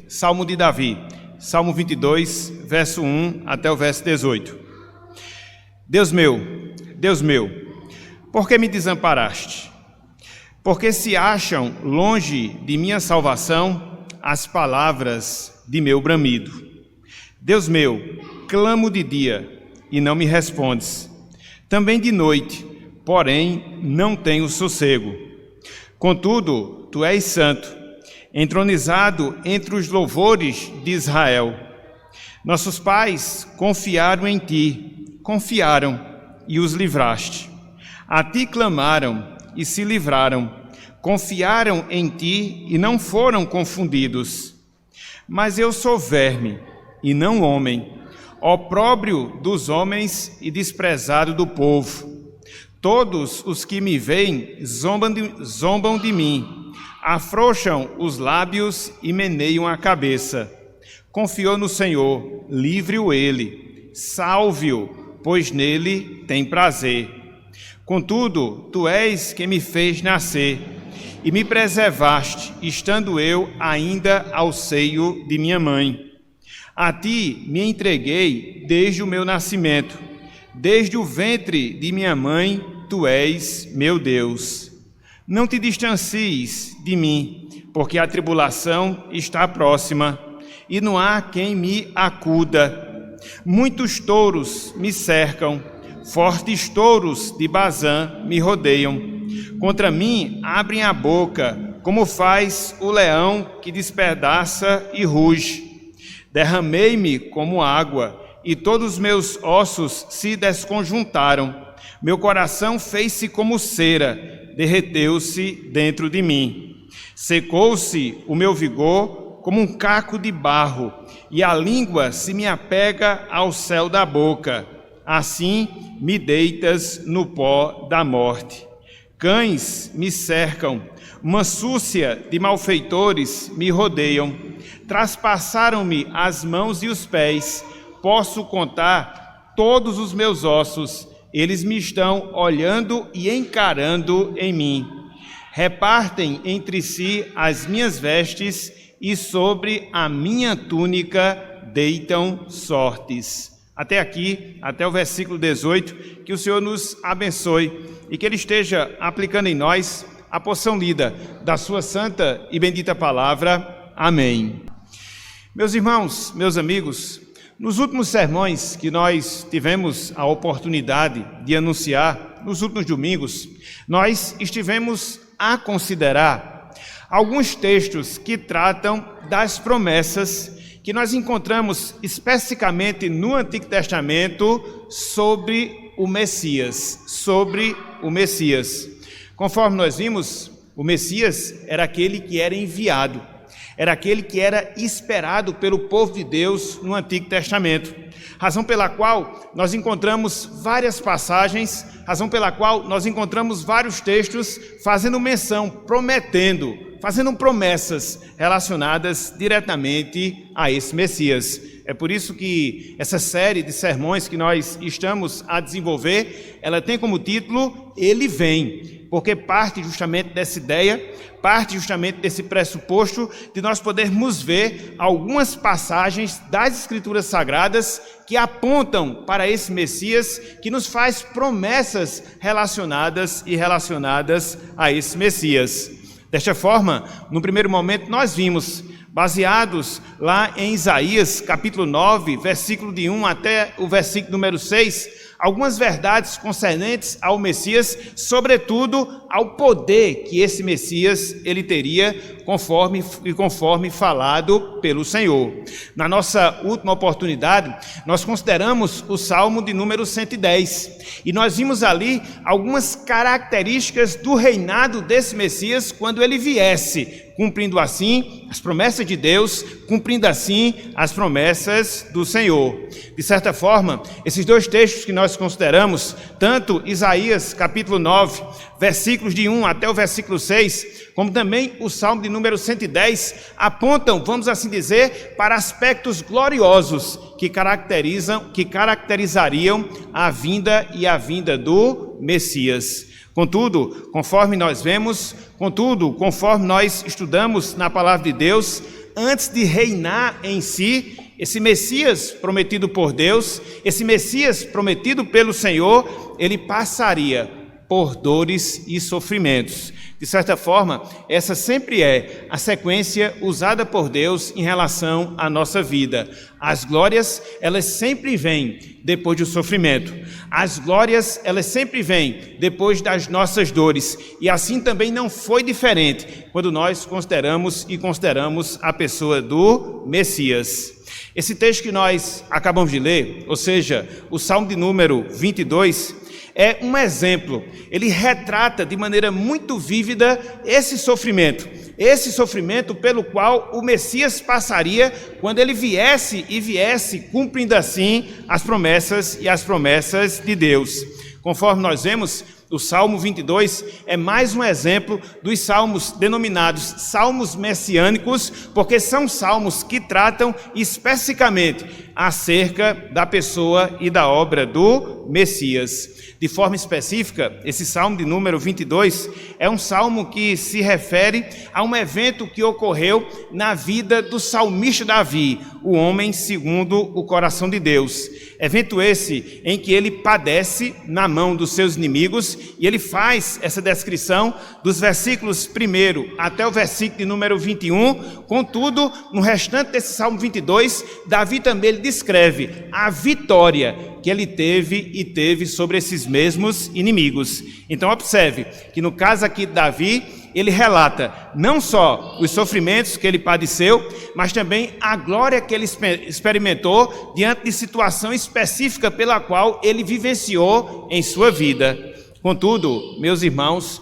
Salmo de Davi, Salmo 22, verso 1 até o verso 18. Deus meu, por que me desamparaste? Porque se acham longe de minha salvação as palavras de meu bramido. Deus meu, clamo de dia e não me respondes, também de noite, porém não tenho sossego. Contudo, tu és santo, entronizado entre os louvores de Israel. Nossos pais confiaram em ti, confiaram e os livraste. A ti clamaram e se livraram, confiaram em ti e não foram confundidos. Mas eu sou verme e não homem, opróbrio dos homens e desprezado do povo. Todos os que me veem zombam de mim, afrouxam os lábios e meneiam a cabeça. Confiou no Senhor, livre-o ele, salve-o, pois nele tem prazer. Contudo, tu és quem me fez nascer e me preservaste, estando eu ainda ao seio de minha mãe. A ti me entreguei desde o meu nascimento, desde o ventre de minha mãe, tu és meu Deus. Não te distancies de mim, porque a tribulação está próxima e não há quem me acuda. Muitos touros me cercam, fortes touros de Bazã me rodeiam. Contra mim abrem a boca, como faz o leão que despedaça e ruge. Derramei-me como água, e todos os meus ossos se desconjuntaram. Meu coração fez-se como cera, derreteu-se dentro de mim. Secou-se o meu vigor como um caco de barro, e a língua se me apega ao céu da boca. Assim me deitas no pó da morte. Cães me cercam, uma súcia de malfeitores me rodeiam. Traspassaram-me as mãos e os pés. Posso contar todos os meus ossos. Eles me estão olhando e encarando em mim. Repartem entre si as minhas vestes e sobre a minha túnica deitam sortes. Até aqui, até o versículo 18, que o Senhor nos abençoe e que Ele esteja aplicando em nós a porção lida da sua santa e bendita palavra. Amém. Meus irmãos, meus amigos, nos últimos sermões que nós tivemos a oportunidade de anunciar, nos últimos domingos, nós estivemos a considerar alguns textos que tratam das promessas que nós encontramos especificamente no Antigo Testamento sobre o Messias, Conforme nós vimos, o Messias era aquele que era enviado, era aquele que era esperado pelo povo de Deus no Antigo Testamento. Razão pela qual nós encontramos várias passagens, razão pela qual nós encontramos vários textos fazendo menção, fazendo promessas relacionadas diretamente a esse Messias. É por isso que essa série de sermões que nós estamos a desenvolver, ela tem como título Ele Vem, porque parte justamente dessa ideia, parte justamente desse pressuposto de nós podermos ver algumas passagens das Escrituras Sagradas que apontam para esse Messias, que nos faz promessas relacionadas a esse Messias. Desta forma, no primeiro momento nós vimos, baseados lá em Isaías, capítulo 9, versículo de 1 até o versículo número 6, algumas verdades concernentes ao Messias, sobretudo ao poder que esse Messias ele teria, conforme falado pelo Senhor. Na nossa última oportunidade, nós consideramos o Salmo de número 110, e nós vimos ali algumas características do reinado desse Messias quando ele viesse, cumprindo assim as promessas de Deus, cumprindo assim as promessas do Senhor. De certa forma, esses dois textos que nós consideramos, tanto Isaías capítulo 9, versículos de 1 até o versículo 6, como também o Salmo de número 110, apontam, vamos assim dizer, para aspectos gloriosos que caracterizariam a vinda do Messias. Contudo, conforme nós estudamos na palavra de Deus, antes de reinar em si, esse Messias prometido por Deus, esse Messias prometido pelo Senhor, ele passaria por dores e sofrimentos. De certa forma, essa sempre é a sequência usada por Deus em relação à nossa vida. As glórias, elas sempre vêm depois do sofrimento. As glórias, elas sempre vêm depois das nossas dores. E assim também não foi diferente quando nós consideramos a pessoa do Messias. Esse texto que nós acabamos de ler, ou seja, o Salmo de número 22, é um exemplo. Ele retrata de maneira muito vívida esse sofrimento pelo qual o Messias passaria quando ele viesse cumprindo assim as promessas de Deus. Conforme nós vemos, o Salmo 22 é mais um exemplo dos salmos denominados salmos messiânicos, porque são salmos que tratam especificamente acerca da pessoa e da obra do Messias. De forma específica, esse Salmo de número 22 é um salmo que se refere a um evento que ocorreu na vida do salmista Davi, o homem segundo o coração de Deus. Evento esse em que ele padece na mão dos seus inimigos, e ele faz essa descrição dos versículos 1 até o versículo de número 21. Contudo, no restante desse Salmo 22, Davi também ele descreve a vitória que ele teve sobre esses mesmos inimigos. Então observe que no caso aqui de Davi, ele relata não só os sofrimentos que ele padeceu, mas também a glória que ele experimentou diante de situação específica pela qual ele vivenciou em sua vida. Contudo, meus irmãos,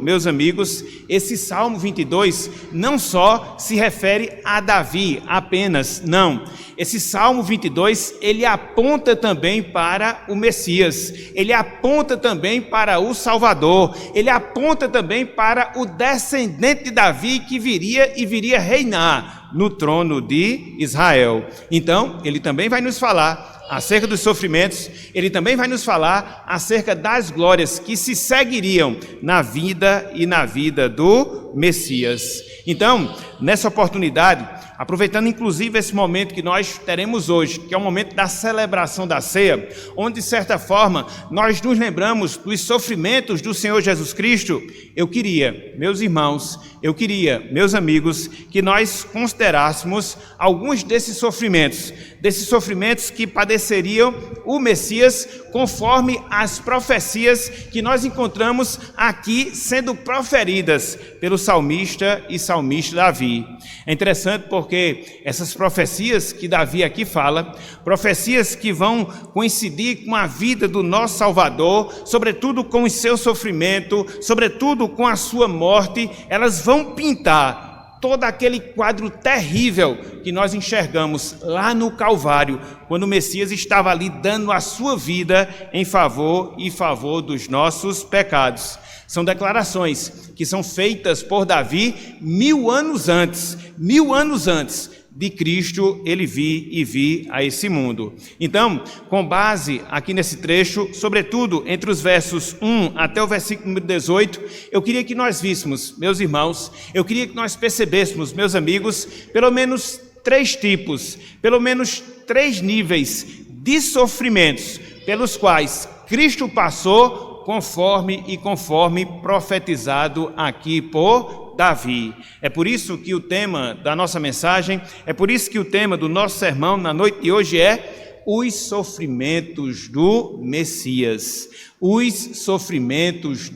meus amigos, esse Salmo 22 não só se refere a Davi apenas, não. Esse Salmo 22, ele aponta também para o Messias, ele aponta também para o Salvador, ele aponta também para o descendente de Davi que viria reinar no trono de Israel. Então, ele também vai nos falar acerca dos sofrimentos, ele também vai nos falar acerca das glórias que se seguiriam na vida do Messias. Então, nessa oportunidade, aproveitando inclusive esse momento que nós teremos hoje, que é o momento da celebração da ceia, onde de certa forma nós nos lembramos dos sofrimentos do Senhor Jesus Cristo, eu queria, meus irmãos, meus amigos, que nós considerássemos alguns desses sofrimentos que padeceriam o Messias, conforme as profecias que nós encontramos aqui sendo proferidas pelo salmista Davi. É interessante porque essas profecias que Davi aqui fala, profecias que vão coincidir com a vida do nosso Salvador, sobretudo com o seu sofrimento, sobretudo com a sua morte, elas vão pintar todo aquele quadro terrível que nós enxergamos lá no Calvário, quando o Messias estava ali dando a sua vida em favor dos nossos pecados. São declarações que são feitas por Davi 1000 anos antes de Cristo ele vir a esse mundo. Então, com base aqui nesse trecho, sobretudo entre os versos 1 até o versículo número 18, eu queria que nós víssemos, meus irmãos, eu queria que nós percebêssemos, meus amigos, pelo menos 3 tipos, pelo menos 3 níveis de sofrimentos pelos quais Cristo passou conforme profetizado aqui por Davi. É por isso que o tema da nossa mensagem, é por isso que o tema do nosso sermão na noite de hoje é os sofrimentos do Messias. Os sofrimentos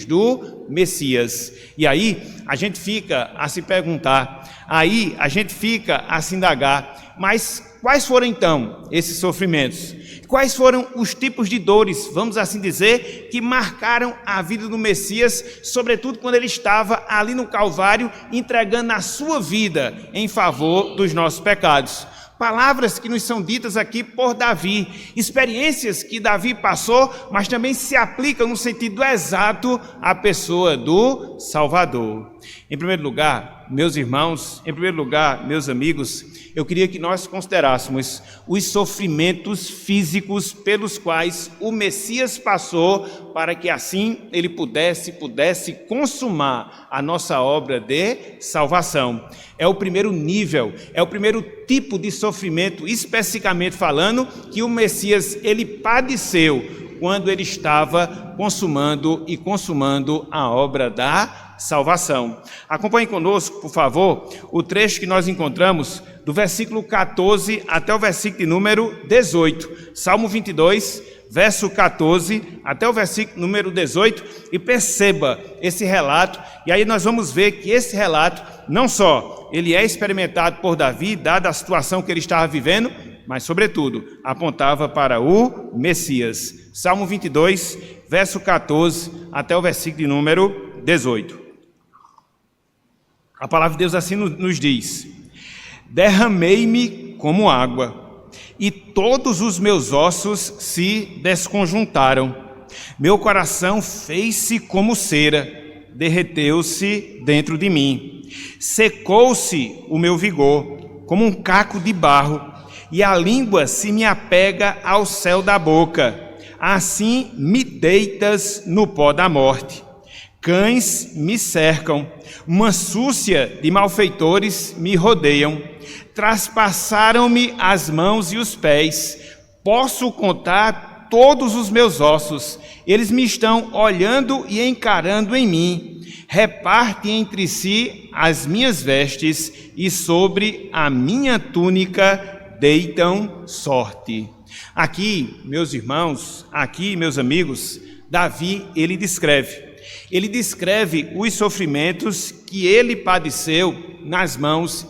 do Messias. E aí a gente fica a se perguntar, aí a gente fica a se indagar, mas quais foram então esses sofrimentos? Quais foram os tipos de dores, vamos assim dizer, que marcaram a vida do Messias, sobretudo quando ele estava ali no Calvário, entregando a sua vida em favor dos nossos pecados? Palavras que nos são ditas aqui por Davi, experiências que Davi passou, mas também se aplicam no sentido exato à pessoa do Salvador. Em primeiro lugar, meus irmãos, em primeiro lugar, meus amigos, eu queria que nós considerássemos os sofrimentos físicos pelos quais o Messias passou para que assim ele pudesse consumar a nossa obra de salvação. É o primeiro nível, é o primeiro tipo de sofrimento, especificamente falando, que o Messias ele padeceu quando ele estava consumando a obra da salvação. Acompanhe conosco, por favor, o trecho que nós encontramos do versículo 14 até o versículo de número 18. Salmo 22, verso 14 até o versículo número 18, e perceba esse relato, e aí nós vamos ver que esse relato, não só ele é experimentado por Davi, dada a situação que ele estava vivendo, mas, sobretudo, apontava para o Messias. Salmo 22, verso 14 até o versículo de número 18. A palavra de Deus assim nos diz: derramei-me como água, e todos os meus ossos se desconjuntaram. Meu coração fez-se como cera, derreteu-se dentro de mim. Secou-se o meu vigor, como um caco de barro, e a língua se me apega ao céu da boca. Assim me deitas no pó da morte. Cães me cercam, uma súcia de malfeitores me rodeiam. Traspassaram-me as mãos e os pés. Posso contar todos os meus ossos. Eles me estão olhando e encarando em mim. Repartem entre si as minhas vestes, e sobre a minha túnica deitam sorte. Aqui, meus irmãos, aqui, meus amigos, Davi, ele descreve os sofrimentos que ele padeceu nas mãos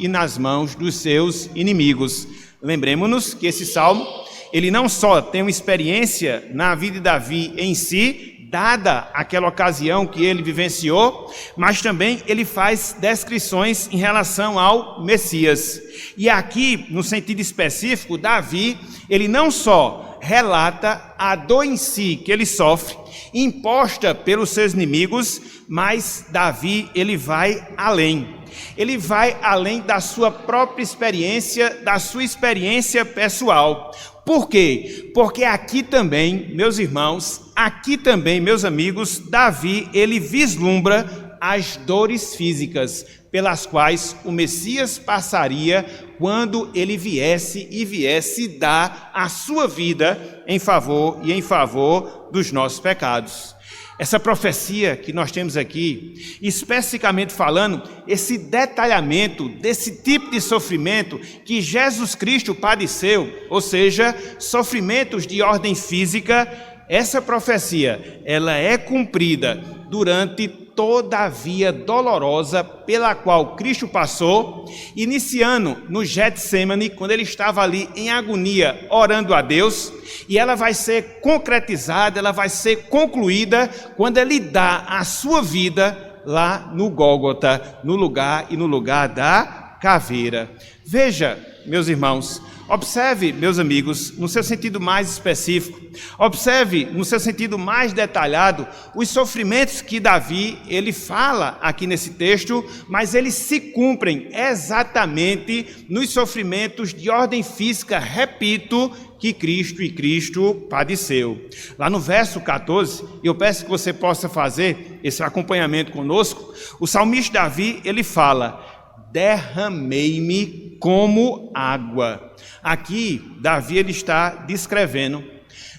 dos seus inimigos. Lembremos-nos que esse salmo, ele não só tem uma experiência na vida de Davi em si, dada aquela ocasião que ele vivenciou, mas também ele faz descrições em relação ao Messias. E aqui, no sentido específico, Davi, ele não só relata a dor em si que ele sofre, imposta pelos seus inimigos, mas Davi, ele vai além. Ele vai além da sua própria experiência, da sua experiência pessoal. Por quê? Porque aqui também, meus irmãos, aqui também, meus amigos, Davi, ele vislumbra as dores físicas pelas quais o Messias passaria quando ele viesse dar a sua vida em favor dos nossos pecados. Essa profecia que nós temos aqui, especificamente falando, esse detalhamento desse tipo de sofrimento que Jesus Cristo padeceu, ou seja, sofrimentos de ordem física, essa profecia, ela é cumprida durante toda a via dolorosa pela qual Cristo passou, iniciando no Getsêmani, quando ele estava ali em agonia, orando a Deus, e ela vai ser concretizada, ela vai ser concluída quando ele dá a sua vida lá no Gólgota, no lugar da caveira. Veja, meus irmãos, observe, meus amigos, no seu sentido mais específico, observe no seu sentido mais detalhado os sofrimentos que Davi, ele fala aqui nesse texto, mas eles se cumprem exatamente nos sofrimentos de ordem física, repito, que Cristo padeceu. Lá no verso 14, eu peço que você possa fazer esse acompanhamento conosco, o salmista Davi, ele fala: derramei-me como água. Aqui, Davi, ele está descrevendo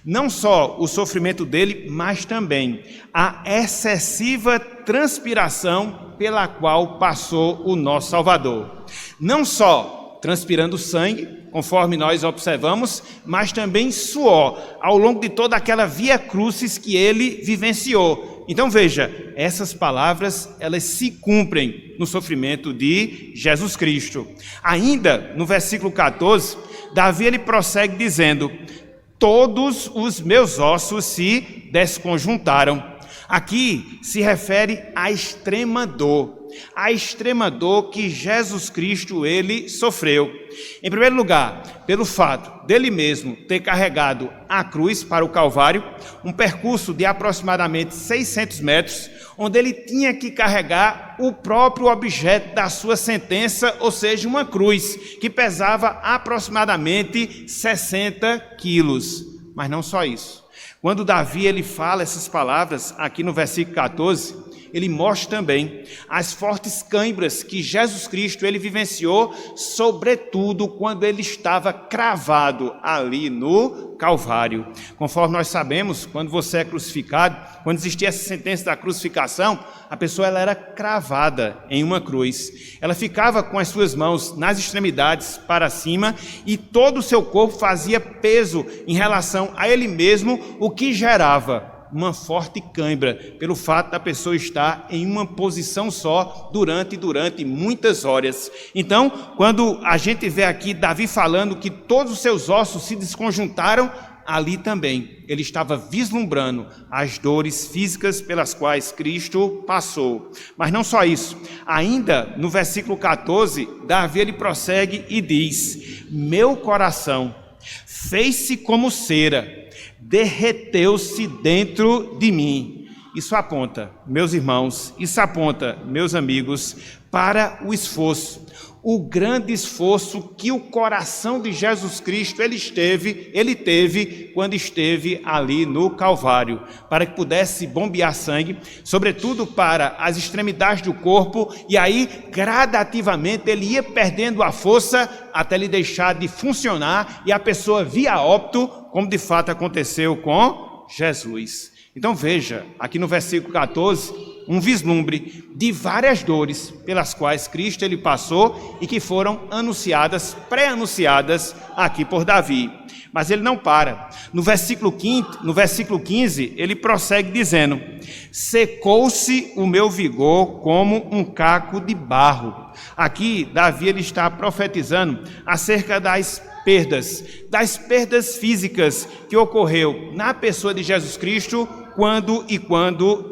não só o sofrimento dele, mas também a excessiva transpiração pela qual passou o nosso Salvador. Não só transpirando sangue, conforme nós observamos, mas também suor, ao longo de toda aquela via crucis que ele vivenciou. Então veja, essas palavras, elas se cumprem no sofrimento de Jesus Cristo. Ainda no versículo 14, Davi ele prossegue dizendo: todos os meus ossos se desconjuntaram. Aqui se refere à extrema dor. a extrema dor que Jesus Cristo ele sofreu. Em primeiro lugar, pelo fato dele mesmo ter carregado a cruz para o Calvário, um percurso de aproximadamente 600 metros, onde ele tinha que carregar o próprio objeto da sua sentença, ou seja, uma cruz, que pesava aproximadamente 60 quilos. Mas não só isso. Quando Davi ele fala essas palavras, aqui no versículo 14, ele mostra também as fortes cãibras que Jesus Cristo ele vivenciou, sobretudo quando ele estava cravado ali no Calvário. Conforme nós sabemos, quando você é crucificado, quando existia essa sentença da crucificação, a pessoa ela era cravada em uma cruz. Ela ficava com as suas mãos nas extremidades para cima e todo o seu corpo fazia peso em relação a ele mesmo, o que gerava uma forte cãibra, pelo fato da pessoa estar em uma posição só durante muitas horas. Então, quando a gente vê aqui Davi falando que todos os seus ossos se desconjuntaram, ali também ele estava vislumbrando as dores físicas pelas quais Cristo passou. Mas não só isso, ainda no versículo 14, Davi ele prossegue e diz: meu coração fez-se como cera, derreteu-se dentro de mim. Isso aponta, meus irmãos, isso aponta, meus amigos, para o esforço, o grande esforço que o coração de Jesus Cristo ele teve quando esteve ali no Calvário, para que pudesse bombear sangue, sobretudo para as extremidades do corpo, e aí gradativamente ele ia perdendo a força até ele deixar de funcionar e a pessoa via óbito, como de fato aconteceu com Jesus. Então veja, aqui no versículo 14, um vislumbre de várias dores pelas quais Cristo ele passou e que foram anunciadas, pré-anunciadas aqui por Davi. Mas ele não para. No versículo 15, ele prossegue dizendo: secou-se o meu vigor como um caco de barro. Aqui, Davi ele está profetizando acerca das perdas físicas que ocorreu na pessoa de Jesus Cristo quando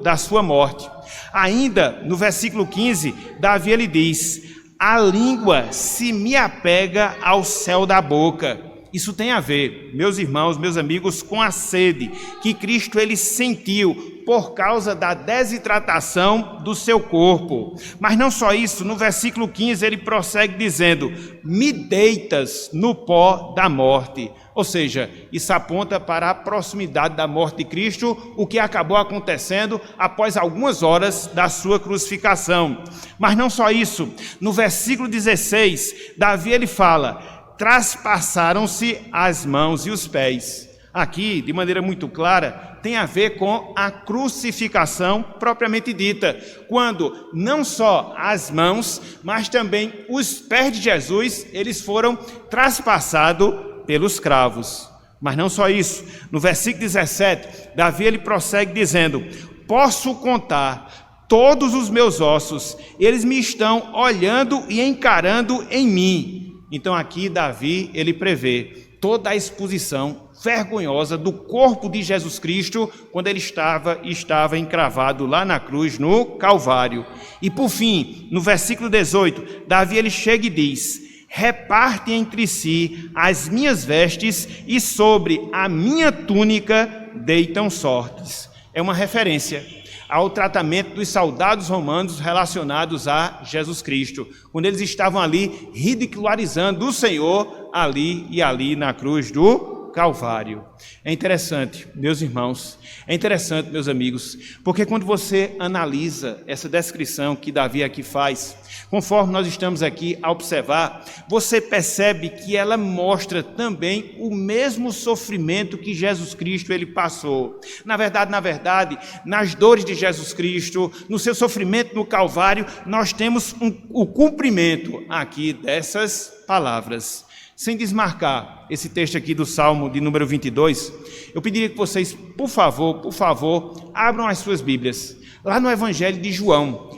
da sua morte. Ainda no versículo 15, Davi ele diz: a língua se me apega ao céu da boca. Isso tem a ver, meus irmãos, meus amigos, com a sede que Cristo ele sentiu por causa da desidratação do seu corpo. Mas não só isso, no versículo 15 ele prossegue dizendo: me deitas no pó da morte. Ou seja, isso aponta para a proximidade da morte de Cristo, o que acabou acontecendo após algumas horas da sua crucificação. Mas não só isso, no versículo 16, Davi ele fala: traspassaram-se as mãos e os pés. Aqui, de maneira muito clara, tem a ver com a crucificação propriamente dita, quando não só as mãos, mas também os pés de Jesus, eles foram traspassados pelos cravos. Mas não só isso, no versículo 17, Davi ele prossegue dizendo: posso contar todos os meus ossos, eles me estão olhando e encarando em mim. Então aqui Davi ele prevê toda a exposição vergonhosa do corpo de Jesus Cristo quando ele estava encravado lá na cruz no Calvário. E por fim, no versículo 18, Davi ele chega e diz: reparte entre si as minhas vestes e sobre a minha túnica deitam sortes. É uma referência ao tratamento dos soldados romanos relacionados a Jesus Cristo, quando eles estavam ali ridicularizando o Senhor ali na cruz do Calvário. É interessante, meus irmãos, é interessante, meus amigos, porque quando você analisa essa descrição que Davi aqui faz, conforme nós estamos aqui a observar, você percebe que ela mostra também o mesmo sofrimento que Jesus Cristo ele passou. Na verdade, nas dores de Jesus Cristo, no seu sofrimento no Calvário, nós temos o cumprimento aqui dessas palavras. Sem desmarcar esse texto aqui do Salmo de número 22, eu pediria que vocês, por favor, abram as suas Bíblias, lá no Evangelho de João,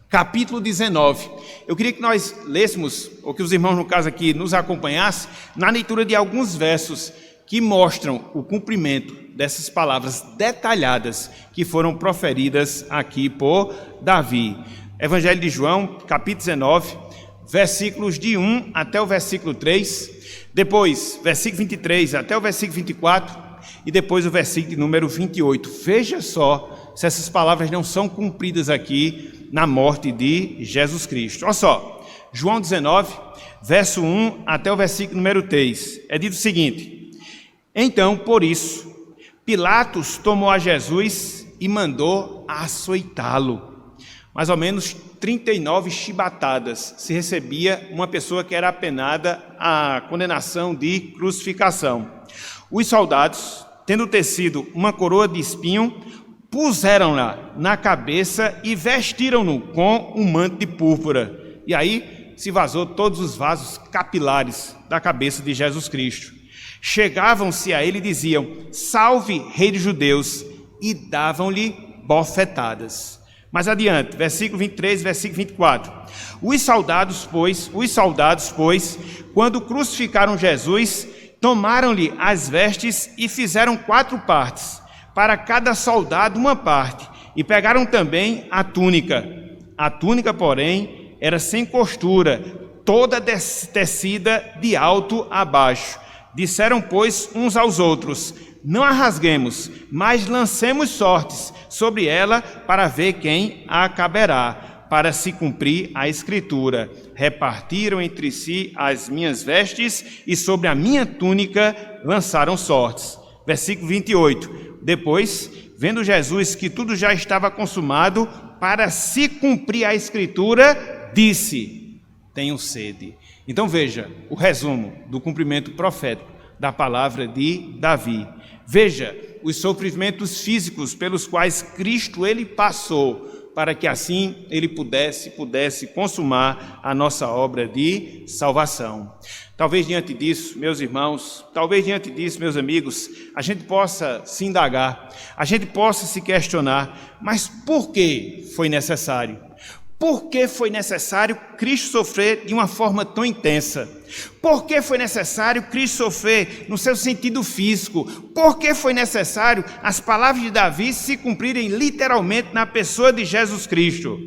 capítulo 19. Eu queria que nós lêssemos, ou que os irmãos, no caso aqui, nos acompanhassem, na leitura de alguns versos que mostram o cumprimento dessas palavras detalhadas que foram proferidas aqui por Davi. Evangelho de João, capítulo 19, versículos de 1 até o versículo 3, depois versículo 23 até o versículo 24 e depois o versículo de número 28. Veja só se essas palavras não são cumpridas aqui na morte de Jesus Cristo. Olha só, João 19, verso 1 até o versículo número 3, é dito o seguinte: então, por isso, Pilatos tomou a Jesus e mandou açoitá-lo. Mais ou menos 39 chibatadas se recebia uma pessoa que era apenada à condenação de crucificação. Os soldados, tendo tecido uma coroa de espinho, puseram-na na cabeça e vestiram-no com um manto de púrpura. E aí se vazou todos os vasos capilares da cabeça de Jesus Cristo. Chegavam-se a ele e diziam: salve, rei dos judeus, e davam-lhe bofetadas. Mais adiante, versículo 23, versículo 24. Os soldados, pois, quando crucificaram Jesus, tomaram-lhe as vestes e fizeram 4 partes, para cada soldado uma parte, e pegaram também a túnica. A túnica, porém, era sem costura, toda tecida de alto a baixo. Disseram, pois, uns aos outros: não a rasguemos, mas lancemos sortes sobre ela para ver quem a caberá, para se cumprir a escritura. Repartiram entre si as minhas vestes e sobre a minha túnica lançaram sortes. Versículo 28. Depois, vendo Jesus que tudo já estava consumado, para se cumprir a escritura, disse: tenho sede. Então veja o resumo do cumprimento profético da palavra de Davi. Veja os sofrimentos físicos pelos quais Cristo ele passou, para que assim ele pudesse consumar a nossa obra de salvação. Talvez diante disso, meus irmãos, meus amigos, a gente possa se indagar, a gente possa se questionar, mas por que foi necessário? Por que foi necessário Cristo sofrer de uma forma tão intensa? Por que foi necessário Cristo sofrer no seu sentido físico? Por que foi necessário as palavras de Davi se cumprirem literalmente na pessoa de Jesus Cristo?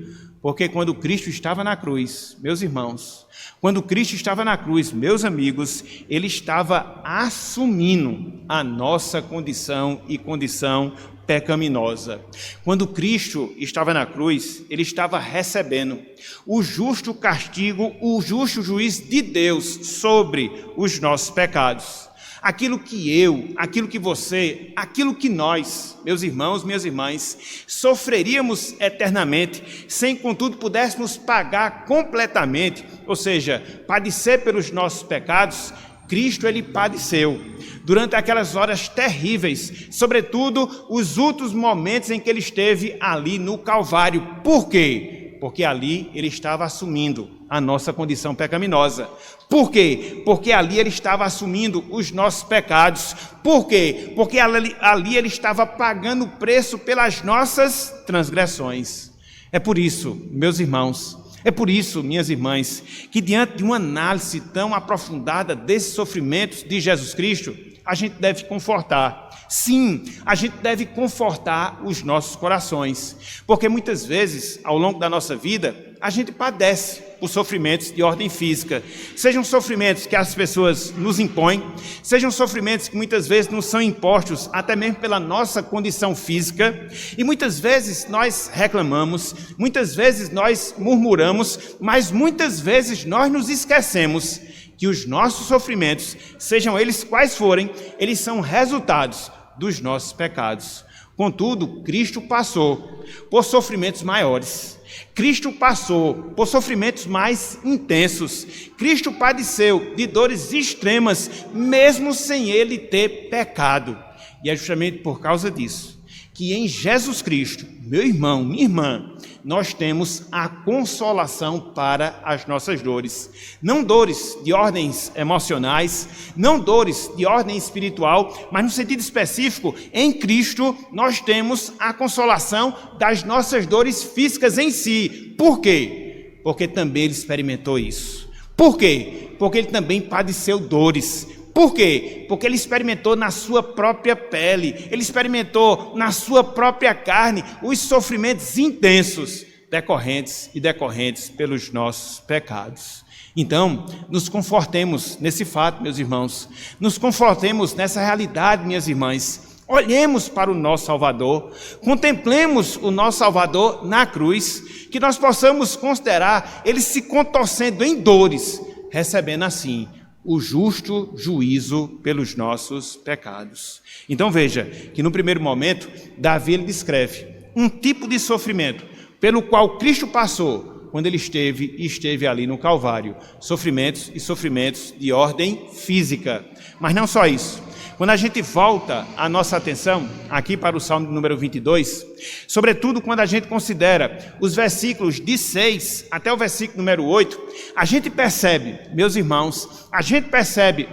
Porque quando Cristo estava na cruz, meus irmãos, quando Cristo estava na cruz, meus amigos, ele estava assumindo a nossa condição e condição pecaminosa. Quando Cristo estava na cruz, ele estava recebendo o justo castigo, o justo juízo de Deus sobre os nossos pecados. Aquilo que eu, aquilo que você, aquilo que nós, meus irmãos, minhas irmãs, sofreríamos eternamente, sem contudo pudéssemos pagar completamente, ou seja, padecer pelos nossos pecados, Cristo ele padeceu durante aquelas horas terríveis, sobretudo os últimos momentos em que ele esteve ali no Calvário. Por quê? Porque ali ele estava assumindo a nossa condição pecaminosa. Por quê? Porque ali ele estava assumindo os nossos pecados. Por quê? Porque ali ele estava pagando o preço pelas nossas transgressões. É por isso, meus irmãos, é por isso, minhas irmãs, que diante de uma análise tão aprofundada desses sofrimentos de Jesus Cristo, a gente deve confortar. Sim, a gente deve confortar os nossos corações, porque muitas vezes, ao longo da nossa vida, a gente padece por sofrimentos de ordem física, sejam sofrimentos que as pessoas nos impõem, sejam sofrimentos que muitas vezes nos são impostos até mesmo pela nossa condição física, e muitas vezes nós reclamamos, muitas vezes nós murmuramos, mas muitas vezes nós nos esquecemos que os nossos sofrimentos, sejam eles quais forem, eles são resultados dos nossos pecados. Contudo, Cristo passou por sofrimentos maiores. Cristo passou por sofrimentos mais intensos. Cristo padeceu de dores extremas, mesmo sem ele ter pecado. E é justamente por causa disso que em Jesus Cristo, meu irmão, minha irmã, nós temos a consolação para as nossas dores. Não dores de ordens emocionais, não dores de ordem espiritual, mas no sentido específico, em Cristo, nós temos a consolação das nossas dores físicas em si. Por quê? Porque também ele experimentou isso. Por quê? Porque ele também padeceu dores. Por quê? Porque ele experimentou na sua própria pele, ele experimentou na sua própria carne os sofrimentos intensos decorrentes pelos nossos pecados. Então, nos confortemos nesse fato, meus irmãos, nos confortemos nessa realidade, minhas irmãs. Olhemos para o nosso Salvador, contemplemos o nosso Salvador na cruz, que nós possamos considerar ele se contorcendo em dores, recebendo assim o justo juízo pelos nossos pecados. Então veja que no primeiro momento, Davi ele descreve um tipo de sofrimento pelo qual Cristo passou quando ele esteve ali no Calvário. Sofrimentos de ordem física. Mas não só isso. Quando a gente volta a nossa atenção aqui para o Salmo número 22, sobretudo quando a gente considera os versículos de 6 até o versículo número 8, a gente percebe, meus irmãos,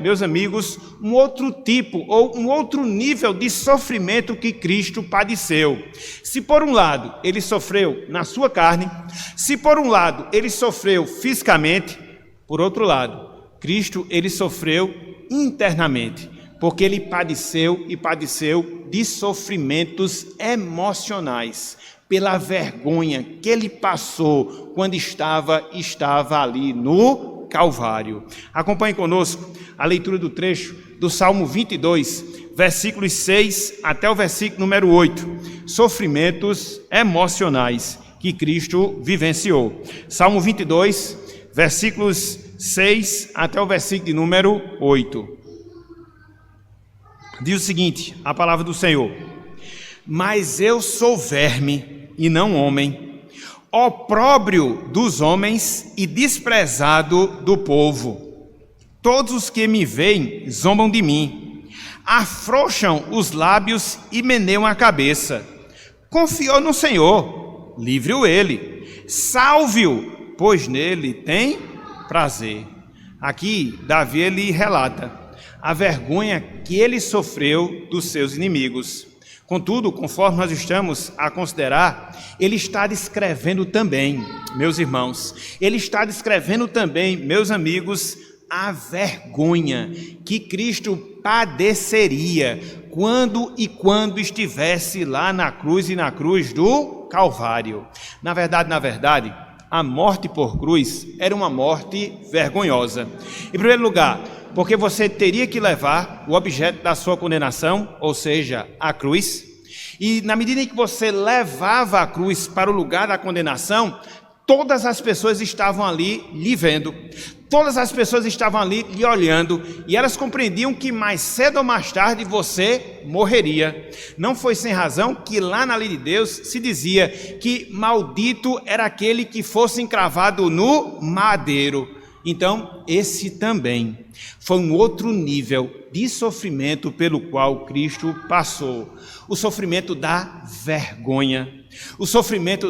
meus amigos, um outro tipo ou um outro nível de sofrimento que Cristo padeceu. Se por um lado ele sofreu na sua carne, se por um lado ele sofreu fisicamente, por outro lado, Cristo ele sofreu internamente. Porque ele padeceu de sofrimentos emocionais, pela vergonha que ele passou quando estava ali no Calvário. Acompanhe conosco a leitura do trecho do Salmo 22, versículos 6 até o versículo número 8. Sofrimentos emocionais que Cristo vivenciou. Salmo 22, versículos 6 até o versículo de número 8. Diz o seguinte, a palavra do Senhor: mas eu sou verme e não homem, opróbrio dos homens e desprezado do povo. Todos os que me veem zombam de mim, afrouxam os lábios e meneiam a cabeça. Confiou no Senhor, livre-o ele, salve-o, pois nele tem prazer. Aqui Davi ele relata a vergonha que ele sofreu dos seus inimigos. Contudo, conforme nós estamos a considerar, ele está descrevendo também, meus irmãos, ele está descrevendo também, meus amigos, a vergonha que Cristo padeceria quando estivesse lá na cruz do Calvário. Na verdade, a morte por cruz era uma morte vergonhosa. Em primeiro lugar, porque você teria que levar o objeto da sua condenação, ou seja, a cruz, e na medida em que você levava a cruz para o lugar da condenação, todas as pessoas estavam ali lhe vendo, todas as pessoas estavam ali lhe olhando, e elas compreendiam que mais cedo ou mais tarde você morreria. Não foi sem razão que lá na lei de Deus se dizia que maldito era aquele que fosse encravado no madeiro. Então, esse também foi um outro nível de sofrimento pelo qual Cristo passou. O sofrimento da vergonha, o sofrimento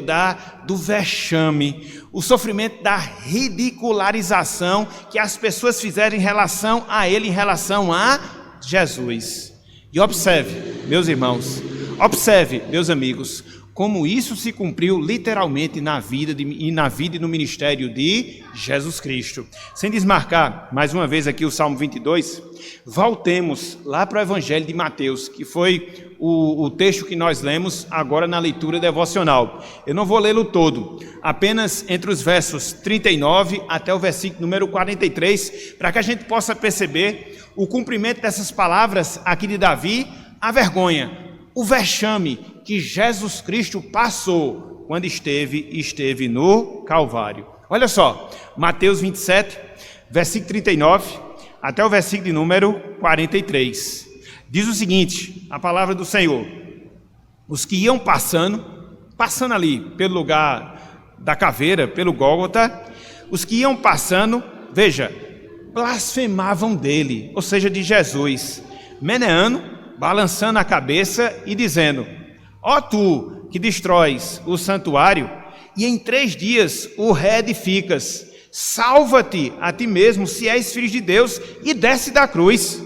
do vexame, o sofrimento da ridicularização que as pessoas fizeram em relação a Ele, em relação a Jesus. E observe, meus irmãos, observe, meus amigos, como isso se cumpriu literalmente na vida e no ministério de Jesus Cristo. Sem desmarcar, mais uma vez aqui o Salmo 22, voltemos lá para o Evangelho de Mateus, que foi o texto que nós lemos agora na leitura devocional. Eu não vou lê-lo todo, apenas entre os versos 39 até o versículo número 43, para que a gente possa perceber o cumprimento dessas palavras aqui de Davi, a vergonha, o vexame que Jesus Cristo passou quando esteve no Calvário. Olha só, Mateus 27, versículo 39, até o versículo de número 43. Diz o seguinte, a palavra do Senhor: os que iam passando ali pelo lugar da caveira, pelo Gólgota, os que iam passando, veja, blasfemavam dele, ou seja, de Jesus, meneando, balançando a cabeça e dizendo: ó tu que destróis o santuário e em 3 dias o reedificas, salva-te a ti mesmo, se és filho de Deus, e desce da cruz.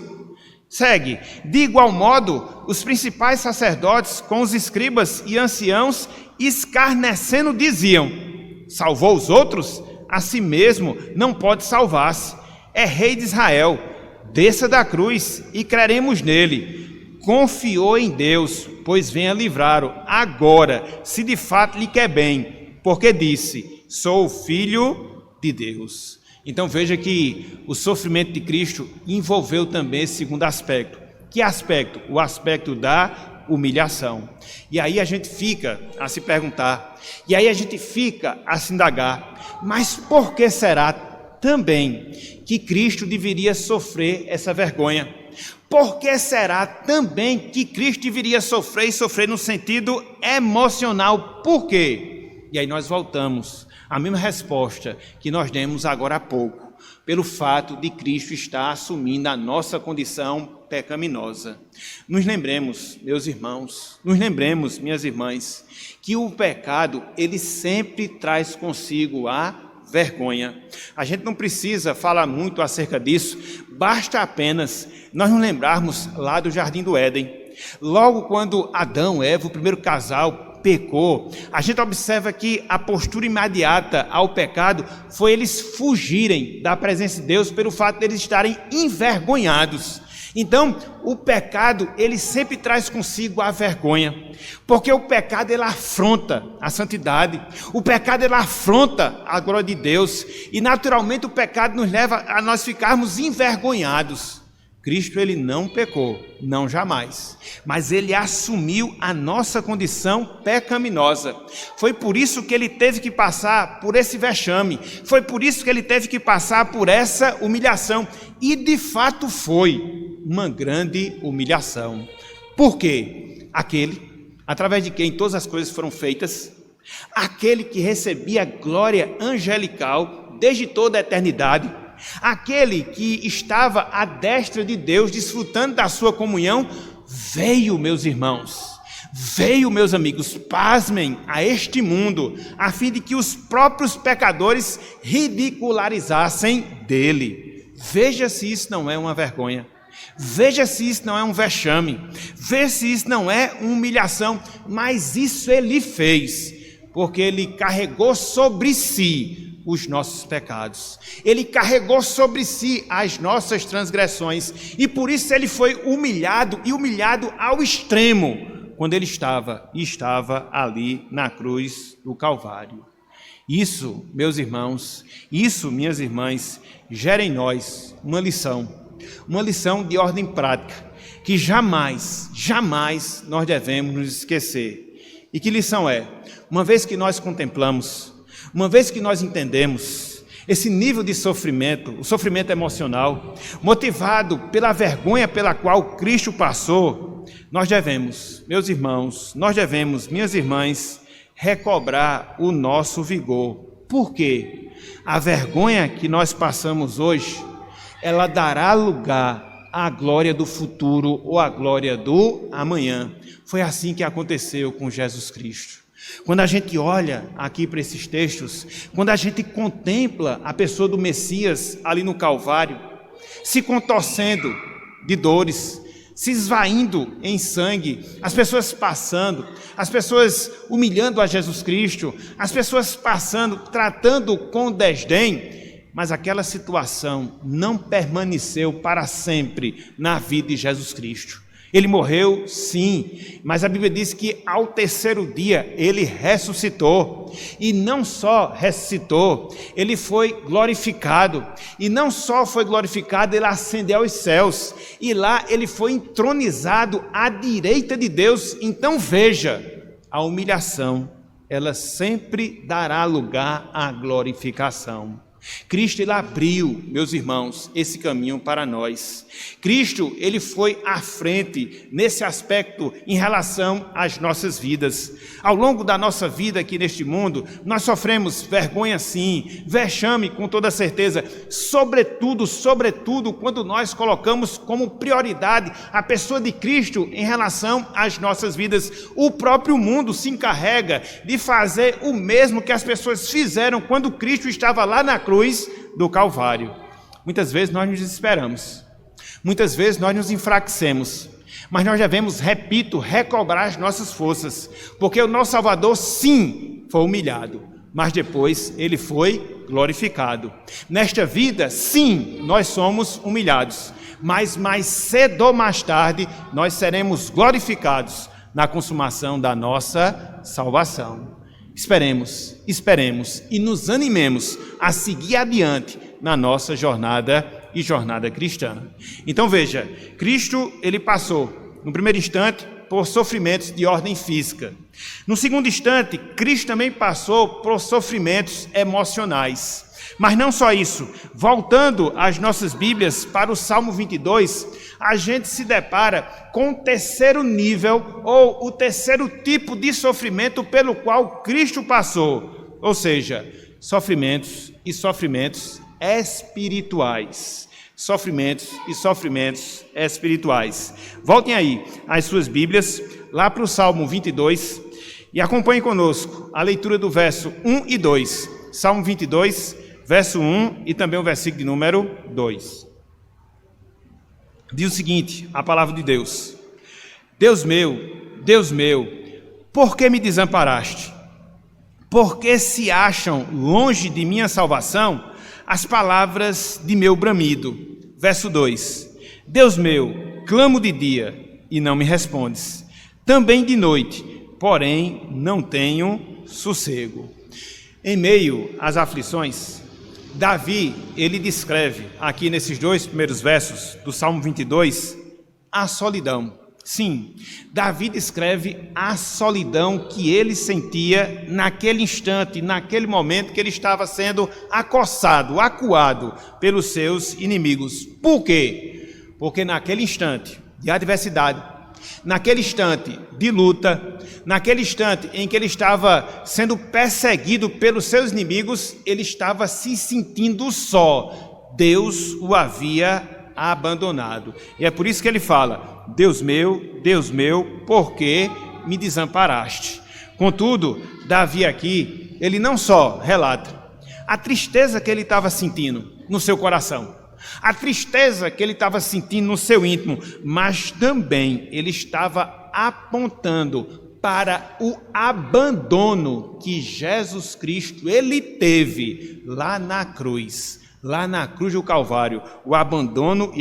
Segue. De igual modo, os principais sacerdotes com os escribas e anciãos, escarnecendo, diziam: salvou os outros? A si mesmo não pode salvar-se. É rei de Israel. desça da cruz e creremos nele. Confiou em Deus, pois venha livrá-lo agora, se de fato lhe quer bem, porque disse: sou o filho de Deus. Então veja que o sofrimento de Cristo envolveu também esse segundo aspecto. Que aspecto? O aspecto da humilhação. E aí a gente fica a se perguntar, e aí a gente fica a se indagar, mas por que será também que Cristo deveria sofrer essa vergonha? Por que será também que Cristo deveria sofrer e sofrer no sentido emocional? Por quê? E aí nós voltamos à mesma resposta que nós demos agora há pouco, pelo fato de Cristo estar assumindo a nossa condição pecaminosa. Nos lembremos, meus irmãos, nos lembremos, minhas irmãs, que o pecado, ele sempre traz consigo a vergonha. A gente não precisa falar muito acerca disso, basta apenas nós nos lembrarmos lá do Jardim do Éden. Logo quando Adão e Eva, o primeiro casal, pecou, a gente observa que a postura imediata ao pecado foi eles fugirem da presença de Deus pelo fato de eles estarem envergonhados. Então, o pecado, ele sempre traz consigo a vergonha, porque o pecado, ele afronta a santidade, o pecado, ele afronta a glória de Deus, e naturalmente o pecado nos leva a nós ficarmos envergonhados. Cristo, ele não pecou, não jamais, mas ele assumiu a nossa condição pecaminosa. Foi por isso que ele teve que passar por esse vexame, foi por isso que ele teve que passar por essa humilhação, e de fato foi uma grande humilhação. Por quê? Aquele, através de quem todas as coisas foram feitas, aquele que recebia glória angelical desde toda a eternidade, aquele que estava à destra de Deus, desfrutando da sua comunhão, veio, meus irmãos, veio, meus amigos, pasmem, a este mundo, a fim de que os próprios pecadores ridicularizassem dele. Veja se isso não é uma vergonha, veja se isso não é um vexame, veja se isso não é uma humilhação, mas isso ele fez, porque ele carregou sobre si os nossos pecados, ele carregou sobre si as nossas transgressões, e por isso ele foi humilhado, e humilhado ao extremo, quando ele estava ali na cruz do Calvário. Isso, meus irmãos, isso, minhas irmãs, gera em nós uma lição de ordem prática, que jamais nós devemos nos esquecer. E que lição é? Uma vez que nós contemplamos, uma vez que nós entendemos esse nível de sofrimento, o sofrimento emocional, motivado pela vergonha pela qual Cristo passou, nós devemos, meus irmãos, minhas irmãs, recobrar o nosso vigor. Por quê? A vergonha que nós passamos hoje, ela dará lugar à glória do futuro ou à glória do amanhã. Foi assim que aconteceu com Jesus Cristo. Quando a gente olha aqui para esses textos, quando a gente contempla a pessoa do Messias ali no Calvário, se contorcendo de dores, se esvaindo em sangue, as pessoas passando, as pessoas humilhando a Jesus Cristo, as pessoas passando, tratando com desdém, mas aquela situação não permaneceu para sempre na vida de Jesus Cristo. Ele morreu, sim, mas a Bíblia diz que ao terceiro dia ele ressuscitou, e não só ressuscitou, ele foi glorificado, e não só foi glorificado, ele ascendeu aos céus, e lá ele foi entronizado à direita de Deus. Então veja, a humilhação, ela sempre dará lugar à glorificação. Cristo, ele abriu, meus irmãos, esse caminho para nós. Cristo, ele foi à frente nesse aspecto em relação às nossas vidas. Ao longo da nossa vida aqui neste mundo, nós sofremos vergonha sim, vexame com toda certeza, sobretudo quando nós colocamos como prioridade a pessoa de Cristo em relação às nossas vidas. O próprio mundo se encarrega de fazer o mesmo que as pessoas fizeram quando Cristo estava lá na cruz do Calvário. Muitas vezes nós nos desesperamos, muitas vezes nós nos enfraquecemos, mas nós devemos, repito, recobrar as nossas forças, porque o nosso Salvador sim foi humilhado, mas depois ele foi glorificado. Nesta vida, sim, nós somos humilhados, mas mais cedo ou mais tarde nós seremos glorificados na consumação da nossa salvação. Esperemos e nos animemos a seguir adiante na nossa jornada cristã. Então veja, Cristo ele passou, no primeiro instante, por sofrimentos de ordem física. No segundo instante, Cristo também passou por sofrimentos emocionais. Mas não só isso, voltando às nossas Bíblias para o Salmo 22, a gente se depara com o terceiro nível ou o terceiro tipo de sofrimento pelo qual Cristo passou, ou seja, sofrimentos espirituais. Sofrimentos espirituais. Voltem aí às suas Bíblias, lá para o Salmo 22, e acompanhem conosco a leitura do verso 1 e 2. Salmo 22, verso 1 e também o versículo de número 2. Diz o seguinte, a palavra de Deus: Deus meu, por que me desamparaste? Por que se acham longe de minha salvação as palavras de meu bramido? Verso 2: Deus meu, clamo de dia e não me respondes, também de noite, porém não tenho sossego. Em meio às aflições, Davi, ele descreve aqui nesses dois primeiros versos do Salmo 22, a solidão. Sim, Davi descreve a solidão que ele sentia naquele instante, naquele momento que ele estava sendo acossado, acuado pelos seus inimigos. Por quê? Porque naquele instante de adversidade, naquele instante de luta, naquele instante em que ele estava sendo perseguido pelos seus inimigos, ele estava se sentindo só. Deus o havia abandonado. E é por isso que ele fala: Deus meu, por que me desamparaste? Contudo, Davi aqui, ele não só relata a tristeza que ele estava sentindo no seu coração, a tristeza que ele estava sentindo no seu íntimo, mas também ele estava apontando para o abandono que Jesus Cristo ele teve lá na cruz do Calvário, o abandono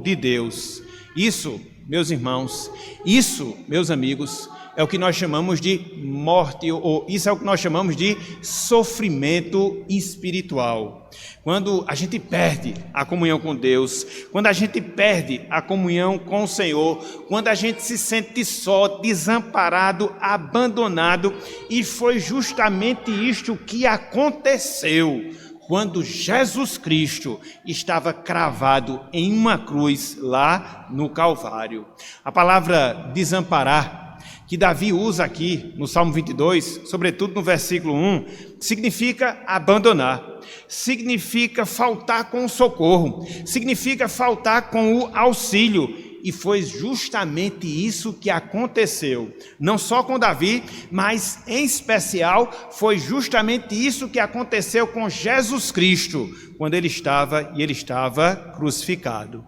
de Deus. Isso, meus irmãos, isso, meus amigos, é o que nós chamamos de morte, ou isso é o que nós chamamos de sofrimento espiritual. Quando a gente perde a comunhão com Deus, quando a gente perde a comunhão com o Senhor, quando a gente se sente só, desamparado, abandonado, e foi justamente isto que aconteceu quando Jesus Cristo estava cravado em uma cruz lá no Calvário. A palavra desamparar, que Davi usa aqui no Salmo 22, sobretudo no versículo 1, significa abandonar, significa faltar com o socorro, significa faltar com o auxílio. E foi justamente isso que aconteceu, não só com Davi, mas em especial foi justamente isso que aconteceu com Jesus Cristo, quando ele estava crucificado.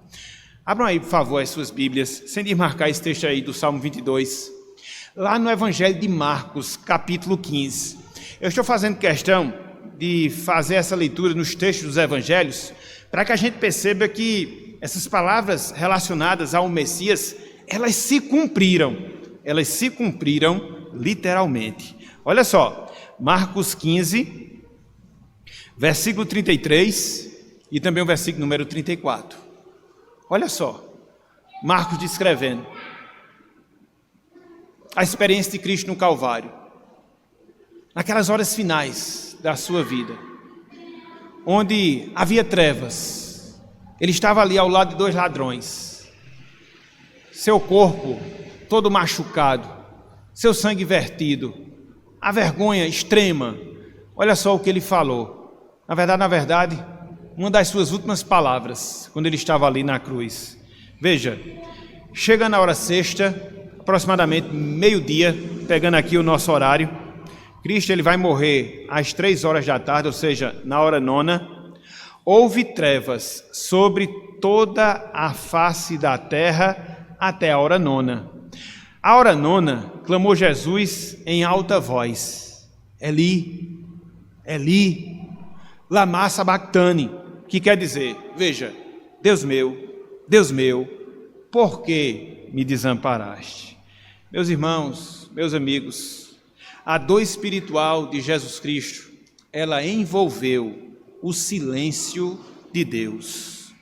Abram aí, por favor, as suas Bíblias, sem desmarcar esse texto aí do Salmo 22, lá no Evangelho de Marcos, capítulo 15. Eu estou fazendo questão de fazer essa leitura nos textos dos Evangelhos, para que a gente perceba que essas palavras relacionadas ao Messias, elas se cumpriram literalmente. Olha só, Marcos 15, versículo 33 e também o versículo número 34. Olha só, Marcos descrevendo a experiência de Cristo no Calvário, naquelas horas finais da sua vida, onde havia trevas. Ele estava ali ao lado de dois ladrões, seu corpo todo machucado, seu sangue vertido, a vergonha extrema. Olha só o que ele falou. Na verdade, uma das suas últimas palavras, quando ele estava ali na cruz. Veja, chega na hora sexta, aproximadamente meio-dia, pegando aqui o nosso horário, Cristo ele vai morrer às 3 horas da tarde, ou seja, na hora nona. Houve trevas sobre toda a face da terra até a hora nona. A hora nona, clamou Jesus em alta voz: Eli, Eli, lama sabachthani, que quer dizer, veja, Deus meu, Deus meu, por que me desamparaste? Meus irmãos, meus amigos, a dor espiritual de Jesus Cristo, ela envolveu o silêncio de Deus.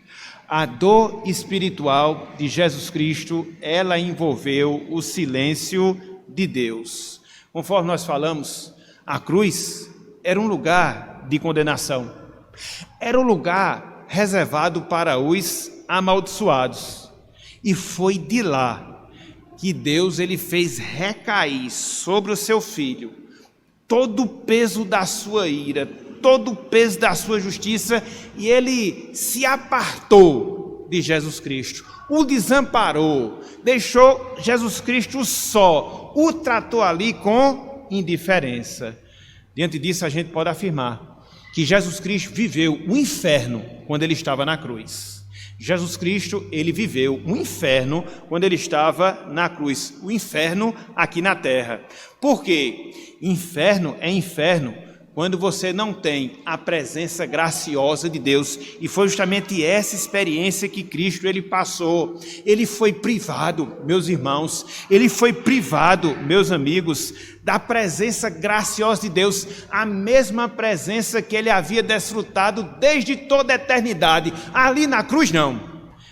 A dor espiritual de Jesus Cristo, ela envolveu o silêncio de Deus. Conforme nós falamos, a cruz era um lugar de condenação. Era um lugar reservado para os amaldiçoados. E foi de lá que Deus ele fez recair sobre o seu filho todo o peso da sua ira, todo o peso da sua justiça, e ele se apartou de Jesus Cristo, o desamparou, deixou Jesus Cristo só, o tratou ali com indiferença. Diante disso, a gente pode afirmar que Jesus Cristo viveu o inferno quando ele estava na cruz. Jesus Cristo, ele viveu o inferno quando ele estava na cruz, o inferno aqui na terra. Por quê? Inferno é inferno quando você não tem a presença graciosa de Deus, e foi justamente essa experiência que Cristo ele passou. Ele foi privado, meus irmãos, ele foi privado, meus amigos, da presença graciosa de Deus, a mesma presença que ele havia desfrutado desde toda a eternidade. Ali na cruz não,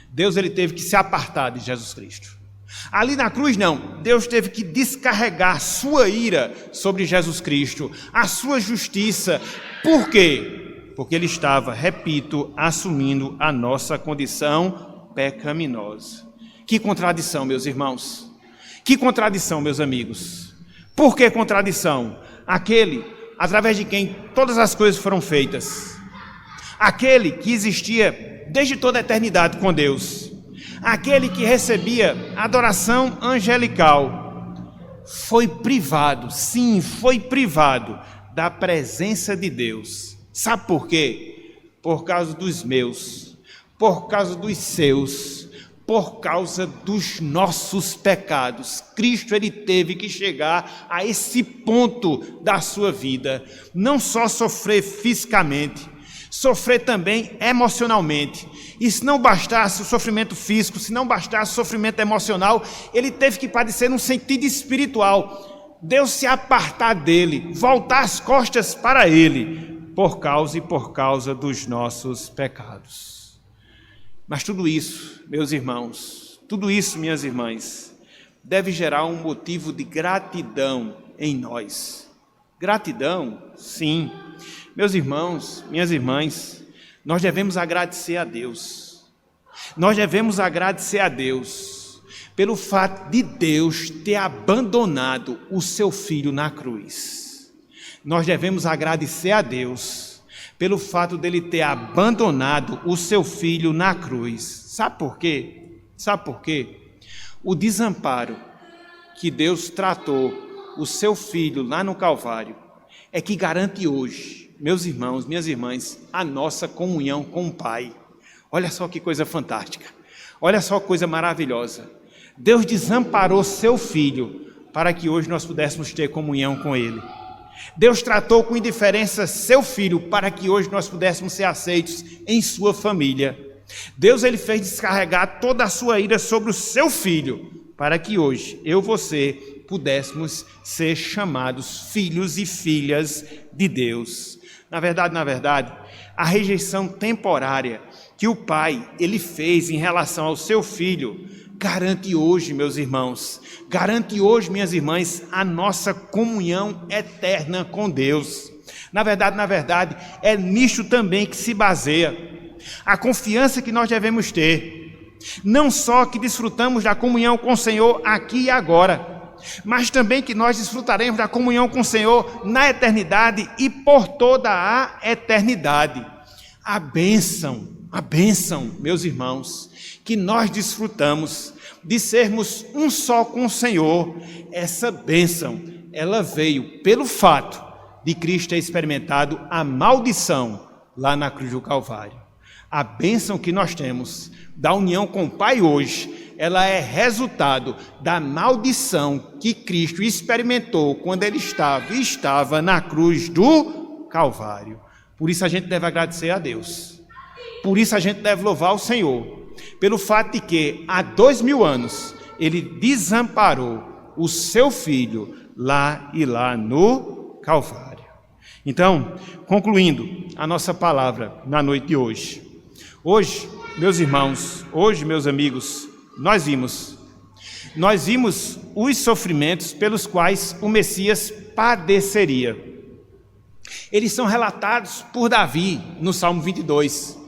Deus ele teve que se apartar de Jesus Cristo. Ali na cruz não, Deus teve que descarregar sua ira sobre Jesus Cristo, a sua justiça. Por quê? Porque ele estava, repito, assumindo a nossa condição pecaminosa. Que contradição, meus irmãos. Que contradição, meus amigos. Por que contradição? Aquele através de quem todas as coisas foram feitas. Aquele que existia desde toda a eternidade com Deus. Aquele que recebia adoração angelical, foi privado, sim, foi privado da presença de Deus. Sabe por quê? Por causa dos meus, por causa dos seus, por causa dos nossos pecados. Cristo ele teve que chegar a esse ponto da sua vida, não só sofrer fisicamente, sofrer também emocionalmente. E se não bastasse o sofrimento físico, se não bastasse o sofrimento emocional, ele teve que padecer num sentido espiritual. Deus se apartar dele, voltar as costas para ele, por causa dos nossos pecados. Mas tudo isso, meus irmãos, tudo isso, minhas irmãs, deve gerar um motivo de gratidão em nós. Gratidão, sim. Meus irmãos, minhas irmãs, nós devemos agradecer a Deus. Nós devemos agradecer a Deus pelo fato de Deus ter abandonado o seu filho na cruz. Nós devemos agradecer a Deus pelo fato dele ter abandonado o seu filho na cruz. Sabe por quê? Sabe por quê? O desamparo que Deus tratou o seu filho lá no Calvário é que garante hoje, meus irmãos, minhas irmãs, a nossa comunhão com o Pai. Olha só que coisa fantástica, olha só que coisa maravilhosa. Deus desamparou seu filho para que hoje nós pudéssemos ter comunhão com ele. Deus tratou com indiferença seu filho para que hoje nós pudéssemos ser aceitos em sua família. Deus ele fez descarregar toda a sua ira sobre o seu filho para que hoje eu, você, pudéssemos ser chamados filhos e filhas de Deus. Na verdade, a rejeição temporária que o Pai ele fez em relação ao seu filho garante hoje, meus irmãos, garante hoje, minhas irmãs, a nossa comunhão eterna com Deus. Na verdade, é nisto também que se baseia a confiança que nós devemos ter. Não só que desfrutamos da comunhão com o Senhor aqui e agora, mas também que nós desfrutaremos da comunhão com o Senhor na eternidade e por toda a eternidade. A bênção, meus irmãos, que nós desfrutamos de sermos um só com o Senhor, essa bênção, ela veio pelo fato de Cristo ter experimentado a maldição lá na cruz do Calvário. A bênção que nós temos da união com o Pai hoje, ela é resultado da maldição que Cristo experimentou quando ele estava na cruz do Calvário. Por isso a gente deve agradecer a Deus. Por isso a gente deve louvar o Senhor. pelo fato de que há 2000 anos ele desamparou o seu filho lá no Calvário. Então, concluindo a nossa palavra na noite de hoje. Hoje, meus irmãos, hoje, meus amigos, nós vimos os sofrimentos pelos quais o Messias padeceria. Eles são relatados por Davi no Salmo 22.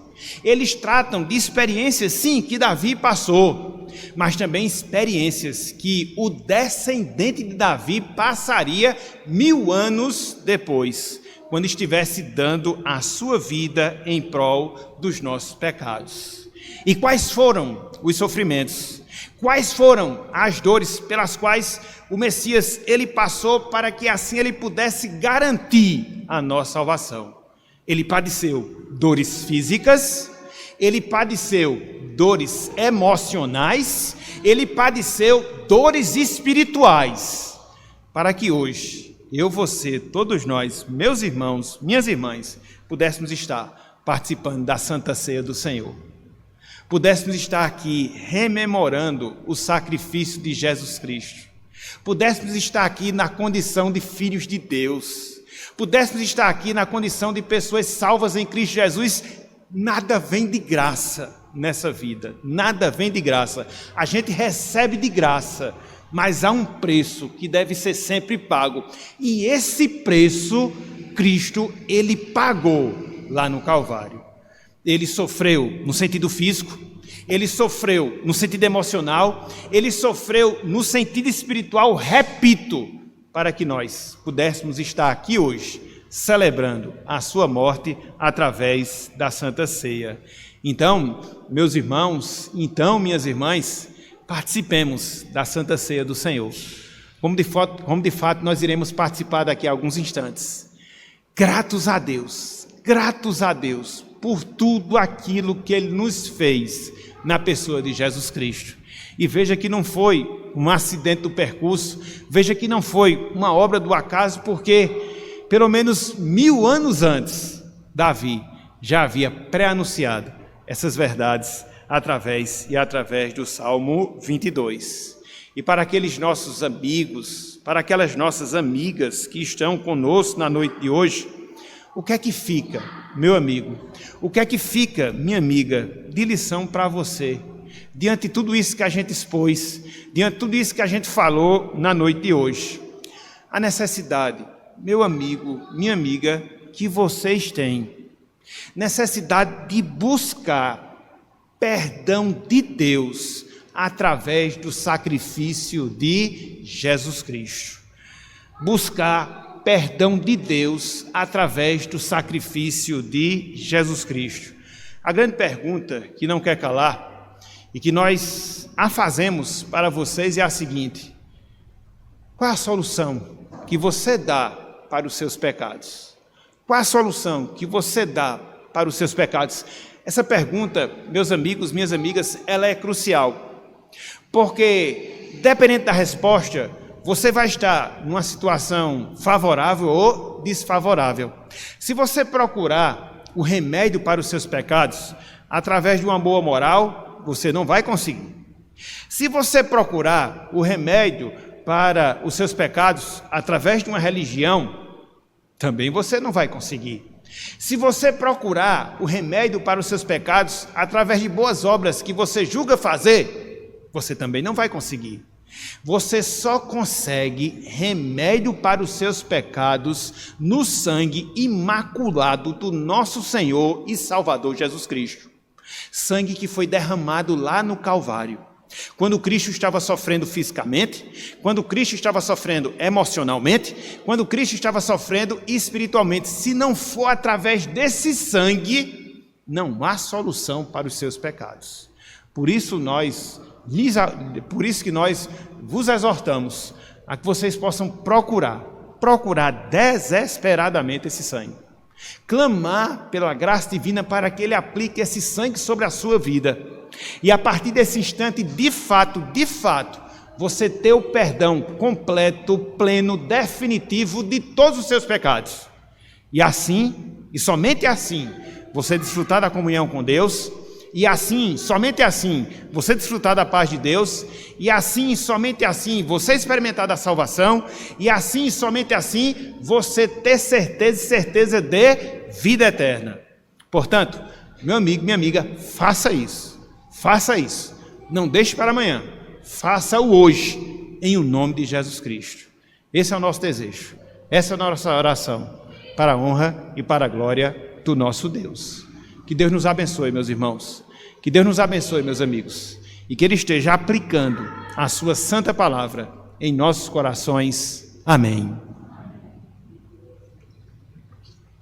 Eles tratam de experiências, sim, que Davi passou, mas também experiências que o descendente de Davi passaria 1000 anos depois, quando estivesse dando a sua vida em prol dos nossos pecados. E quais foram os sofrimentos? Quais foram as dores pelas quais o Messias ele passou para que assim ele pudesse garantir a nossa salvação? Ele padeceu dores físicas, ele padeceu dores emocionais, ele padeceu dores espirituais, para que hoje eu, você, todos nós, meus irmãos, minhas irmãs, pudéssemos estar participando da Santa Ceia do Senhor. Pudéssemos estar aqui rememorando o sacrifício de Jesus Cristo. Pudéssemos estar aqui na condição de filhos de Deus. Pudéssemos estar aqui na condição de pessoas salvas em Cristo Jesus. Nada vem de graça nessa vida. Nada vem de graça. A gente recebe de graça, mas há um preço que deve ser sempre pago. E esse preço, Cristo, ele pagou lá no Calvário. Ele sofreu no sentido físico, ele sofreu no sentido emocional, ele sofreu no sentido espiritual, repito, para que nós pudéssemos estar aqui hoje, celebrando a sua morte através da Santa Ceia. Então, meus irmãos, então, minhas irmãs, participemos da Santa Ceia do Senhor. Como de fato nós iremos participar daqui a alguns instantes. Gratos a Deus por tudo aquilo que Ele nos fez na pessoa de Jesus Cristo. E veja que não foi um acidente do percurso, veja que não foi uma obra do acaso, porque pelo menos 1000 anos antes, Davi já havia pré-anunciado essas verdades através do Salmo 22. E para aqueles nossos amigos, para aquelas nossas amigas que estão conosco na noite de hoje, o que é que fica, meu amigo? O que é que fica, minha amiga, de lição para você? Diante de tudo isso que a gente expôs, diante de tudo isso que a gente falou na noite de hoje. A necessidade, meu amigo, minha amiga, que vocês têm. Necessidade de buscar perdão de Deus através do sacrifício de Jesus Cristo. Buscar perdão de Deus através do sacrifício de Jesus Cristo. A grande pergunta que não quer calar e que nós a fazemos para vocês é a seguinte: qual é a solução que você dá para os seus pecados? Qual é a solução que você dá para os seus pecados? Essa pergunta, meus amigos, minhas amigas, ela é crucial, porque dependendo da resposta, você vai estar numa situação favorável ou desfavorável. Se você procurar o remédio para os seus pecados através de uma boa moral, você não vai conseguir. Se você procurar o remédio para os seus pecados através de uma religião, também você não vai conseguir. Se você procurar o remédio para os seus pecados através de boas obras que você julga fazer, você também não vai conseguir. Você só consegue remédio para os seus pecados no sangue imaculado do nosso Senhor e Salvador Jesus Cristo. Sangue que foi derramado lá no Calvário. Quando Cristo estava sofrendo fisicamente, quando Cristo estava sofrendo emocionalmente, quando Cristo estava sofrendo espiritualmente. Se não for através desse sangue, não há solução para os seus pecados. Por isso que nós vos exortamos a que vocês possam procurar desesperadamente esse sangue. Clamar pela graça divina para que Ele aplique esse sangue sobre a sua vida. E a partir desse instante, de fato, você ter o perdão completo, pleno, definitivo de todos os seus pecados. E assim, e somente assim, você desfrutar da comunhão com Deus, e assim, somente assim, você desfrutar da paz de Deus, e assim, somente assim, você experimentar da salvação, e assim, somente assim, você ter certeza e certeza de vida eterna. Portanto, meu amigo, minha amiga, faça isso, não deixe para amanhã, faça-o hoje, em o nome de Jesus Cristo. Esse é o nosso desejo, essa é a nossa oração, para a honra e para a glória do nosso Deus. Que Deus nos abençoe, meus irmãos, que Deus nos abençoe, meus amigos, e que Ele esteja aplicando a sua santa palavra em nossos corações. Amém.